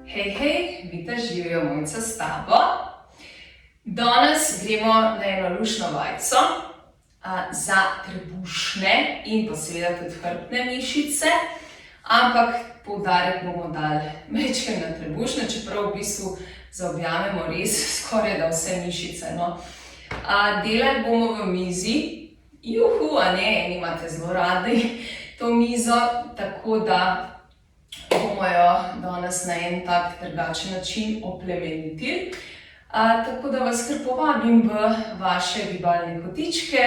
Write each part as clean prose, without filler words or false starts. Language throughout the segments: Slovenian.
Hej, vita živijo Mojca s tabo. Danes gremo na eno luštno vajico za trebušne in pa seveda tudi hrbtne mišice, ampak poudarek bomo dali majčkeno na trebušne, čeprav v bistvu zaobjamemo res skoraj da vse mišice. Delali bomo v mizi, eni imate zelo radi to mizo, tako da bomo jo danes na en tak drugačen način oplemenitili. Tako da vas kar povabim v vaše gibalne kotičke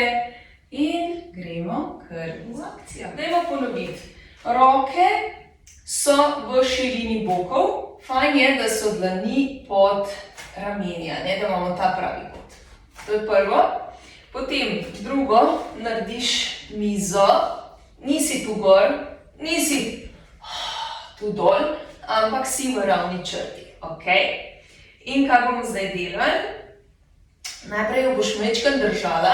in gremo kar v akcijo. Dajmo ponoviti. Roke so v širini bokov. Fajn je, da so dlani pod ramenja, da imamo ta pravi kot. To je prvo. Potem drugo, narediš mizo, nisi tu gor, nisi tu dol, ampak si v ravni črti. In kaj bomo zdaj delali? Najprej jo boš majčkeno držala,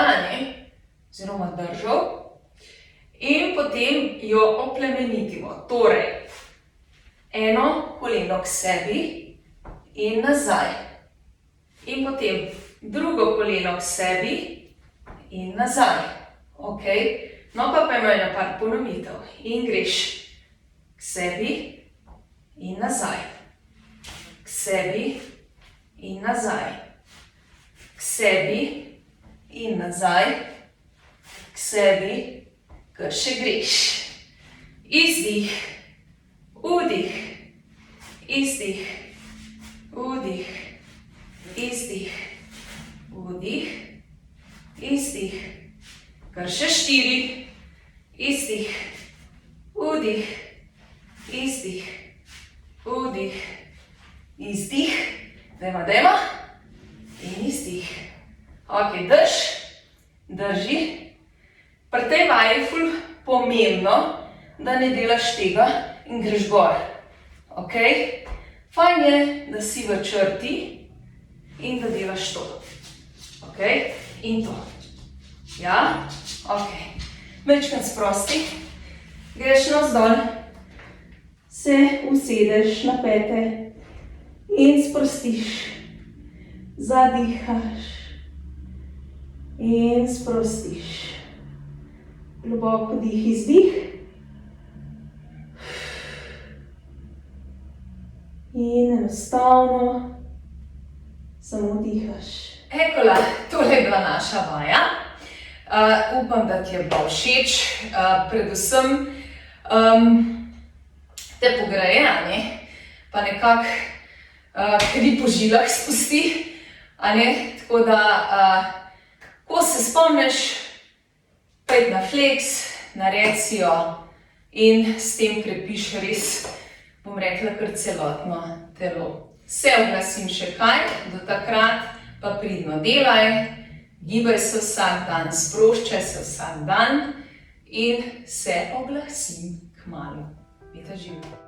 oziroma držal, in potem jo oplemenitimo. Torej, eno koleno k sebi in nazaj. In potem drugo koleno k sebi in nazaj. No pa imamo ena par ponovitev. In greš k sebi in nazaj. K sebi in nazaj. K sebi in nazaj. K sebi, kar še greš. Izdih, vdih, izdih, vdih, izdih, vdih, izdih, kar še 4. Izdih, vdih, izdih, vdih, izdih, dajmo, in izdih. Drži. Pri tej vaji je ful pomembno, da ne delaš tega in greš gor. Fajn je, da si v črti in da delaš to. In to. Ja? Majčkeno sprosti. Greš navzdol, se usedeš na pete in sprostiš. Zadihaš in sprostiš. Globoko dih, izdih. In enostavno samo dihaš. Ekola, tole je bila naša vaja. Upam, da ti je bila všeč. Predvsem te pogreje, pa nekako kri po žilah spusti. Tako da, ko se spomniš, pojdi na flex, naredi si jo in s tem krepiš res, bom rekla, kar celotno telo. Se oglasim še kaj, do takrat pa pridno delaj, gibaj se vsak dan, sproščaj se vsak dan in se oglasim kmalu. Vita živijo.